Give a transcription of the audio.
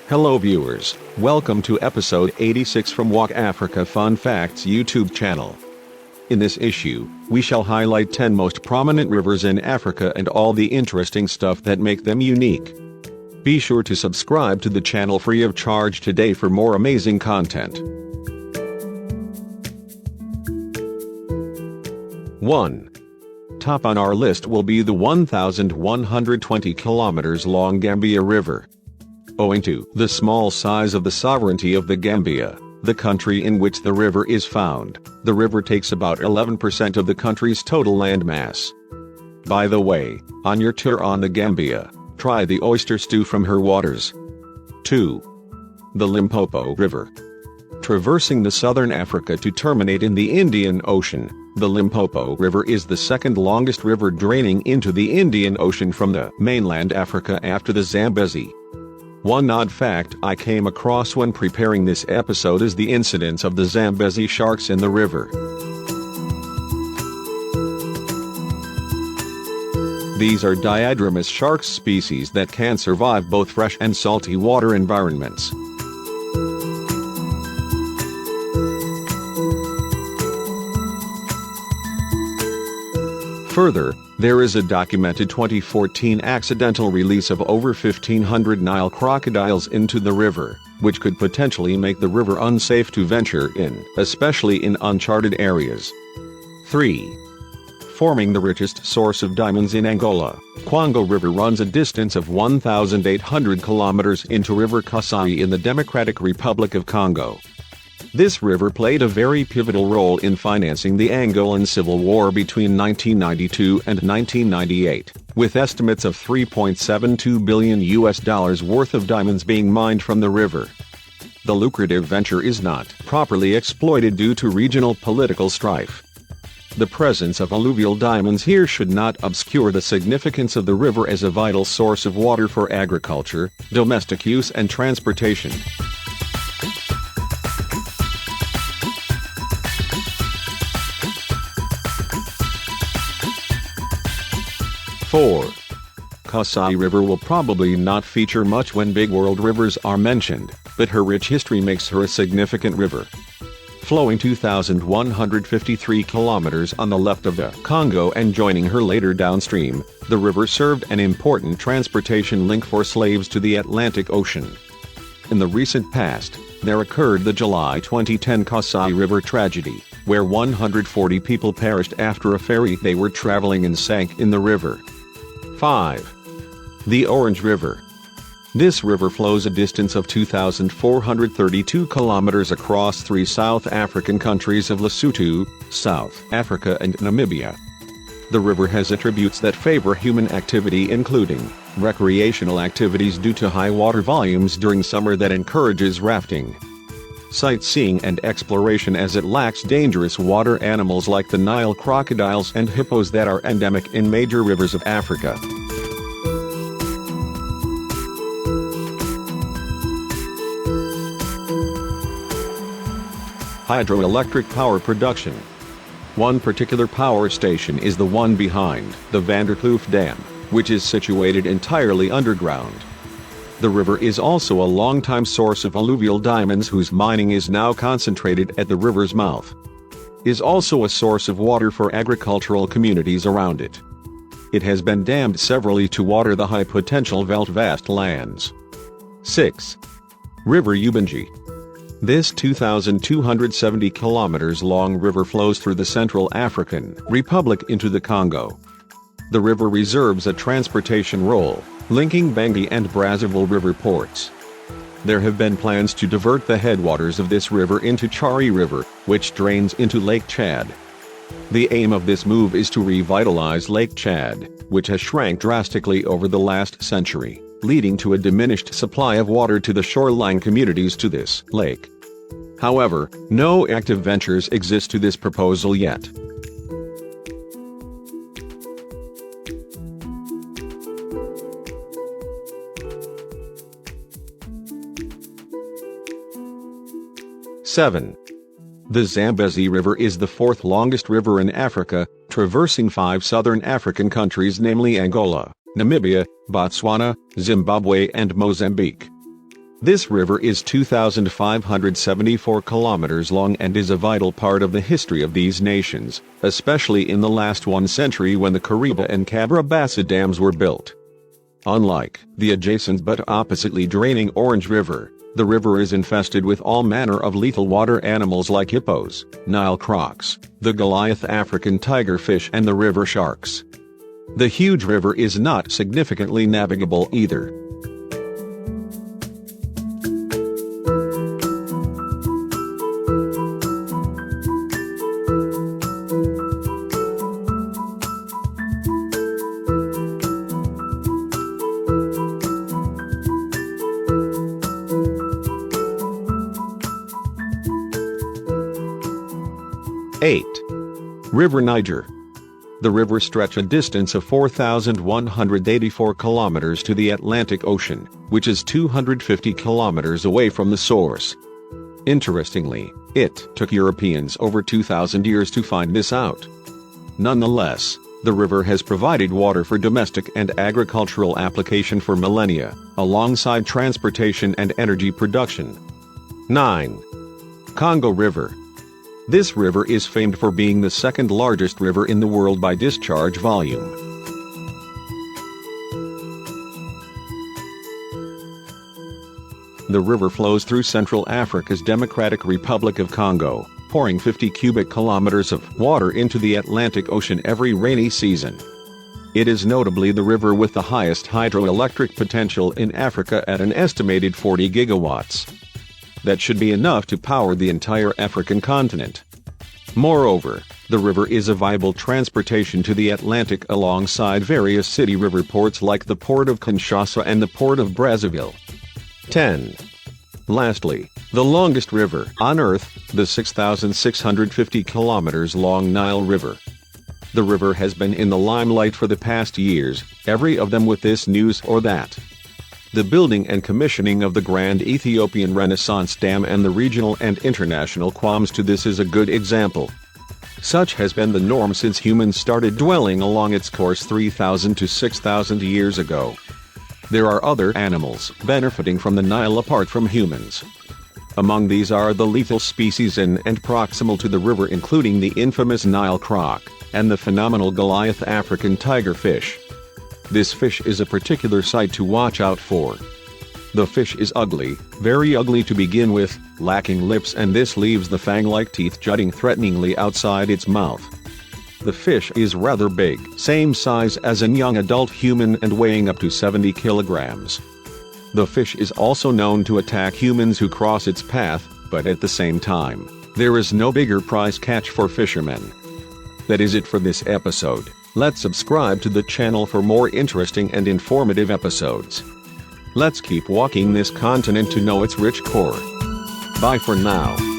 Hello viewers, welcome to episode 86 from Walk Africa Fun Facts YouTube channel. In this issue, we shall highlight 10 most prominent rivers in Africa and all the interesting stuff that make them unique. Be sure to subscribe to the channel free of charge today for more amazing content. 1. Top on our list will be the 1,120 kilometers long Gambia River. Owing to the small size of the sovereignty of the Gambia, the country in which the river is found, the river takes about 11% of the country's total landmass. By the way, on your tour on the Gambia, try the oyster stew from her waters. 2. The Limpopo River. Traversing the southern Africa to terminate in the Indian Ocean, the Limpopo River is the second longest river draining into the Indian Ocean from the mainland Africa after the Zambezi. One odd fact I came across when preparing this episode is the incidence of the Zambezi sharks in the river. These are diadromous shark species that can survive both fresh and salty water environments. Further, there is a documented 2014 accidental release of over 1,500 Nile crocodiles into the river, which could potentially make the river unsafe to venture in, especially in uncharted areas. 3. Forming the richest source of diamonds in Angola, Congo River runs a distance of 1,800 kilometers into River Kassai in the Democratic Republic of Congo. This river played a very pivotal role in financing the Angolan Civil War between 1992 and 1998, with estimates of $3.72 billion worth of diamonds being mined from the river. The lucrative venture is not properly exploited due to regional political strife. The presence of alluvial diamonds here should not obscure the significance of the river as a vital source of water for agriculture, domestic use and transportation. 4. Kassai River will probably not feature much when big world rivers are mentioned, but her rich history makes her a significant river. Flowing 2,153 kilometers on the left of the Congo and joining her later downstream, the river served an important transportation link for slaves to the Atlantic Ocean. In the recent past, there occurred the July 2010 Kassai River tragedy, where 140 people perished after a ferry they were traveling in sank in the river. 5. The Orange River. This river flows a distance of 2,432 kilometers across three South African countries of Lesotho, South Africa and Namibia. The river has attributes that favor human activity including recreational activities due to high water volumes during summer that encourages rafting, sightseeing and exploration as it lacks dangerous water animals like the Nile crocodiles and hippos that are endemic in major rivers of Africa. Hydroelectric power production. One particular power station is the one behind the Vanderkloof Dam, which is situated entirely underground. The river is also a longtime source of alluvial diamonds whose mining is now concentrated at the river's mouth. It is also a source of water for agricultural communities around it. It has been dammed severally to water the high-potential vast lands. 6. River Ubenji. This 2,270 kilometers long river flows through the Central African Republic into the Congo. The river reserves a transportation role, linking Bangui and Brazzaville river ports. There have been plans to divert the headwaters of this river into Kassai River, which drains into Lake Chad. The aim of this move is to revitalize Lake Chad, which has shrank drastically over the last century, leading to a diminished supply of water to the shoreline communities to this lake. However, no active ventures exist to this proposal yet. 7. The Zambezi River is the fourth longest river in Africa, traversing 5 southern African countries namely Angola, Namibia, Botswana, Zimbabwe and Mozambique. This river is 2,574 kilometers long and is a vital part of the history of these nations, especially in the last 1 century when the Kariba and Cabra-Bassa dams were built. Unlike the adjacent but oppositely draining Orange River, the river is infested with all manner of lethal water animals like hippos, Nile crocs, the Goliath African tigerfish and the river sharks. The huge river is not significantly navigable either. River Niger. The river stretches a distance of 4,184 kilometers to the Atlantic Ocean, which is 250 kilometers away from the source. Interestingly, it took Europeans over 2,000 years to find this out. Nonetheless, the river has provided water for domestic and agricultural application for millennia, alongside transportation and energy production. 9. Congo River. This river is famed for being the second largest river in the world by discharge volume. The river flows through Central Africa's Democratic Republic of Congo, pouring 50 cubic kilometers of water into the Atlantic Ocean every rainy season. It is notably the river with the highest hydroelectric potential in Africa at an estimated 40 gigawatts. That should be enough to power the entire African continent. Moreover, the river is a viable transportation to the Atlantic alongside various city river ports like the Port of Kinshasa and the Port of Brazzaville. 10. Lastly, the longest river on Earth, the 6,650 kilometers long Nile River. The river has been in the limelight for the past years, every of them with this news or that. The building and commissioning of the Grand Ethiopian Renaissance Dam and the regional and international qualms to this is a good example. Such has been the norm since humans started dwelling along its course 3,000 to 6,000 years ago. There are other animals benefiting from the Nile apart from humans. Among these are the lethal species in and proximal to the river, including the infamous Nile croc and the phenomenal Goliath African tigerfish. This fish is a particular sight to watch out for. The fish is ugly, very ugly to begin with, lacking lips, and this leaves the fang-like teeth jutting threateningly outside its mouth. The fish is rather big, same size as a young adult human and weighing up to 70 kilograms. The fish is also known to attack humans who cross its path, but at the same time, there is no bigger prize catch for fishermen. That is it for this episode. Let's subscribe to the channel for more interesting and informative episodes. Let's keep walking this continent to know its rich core. Bye for now.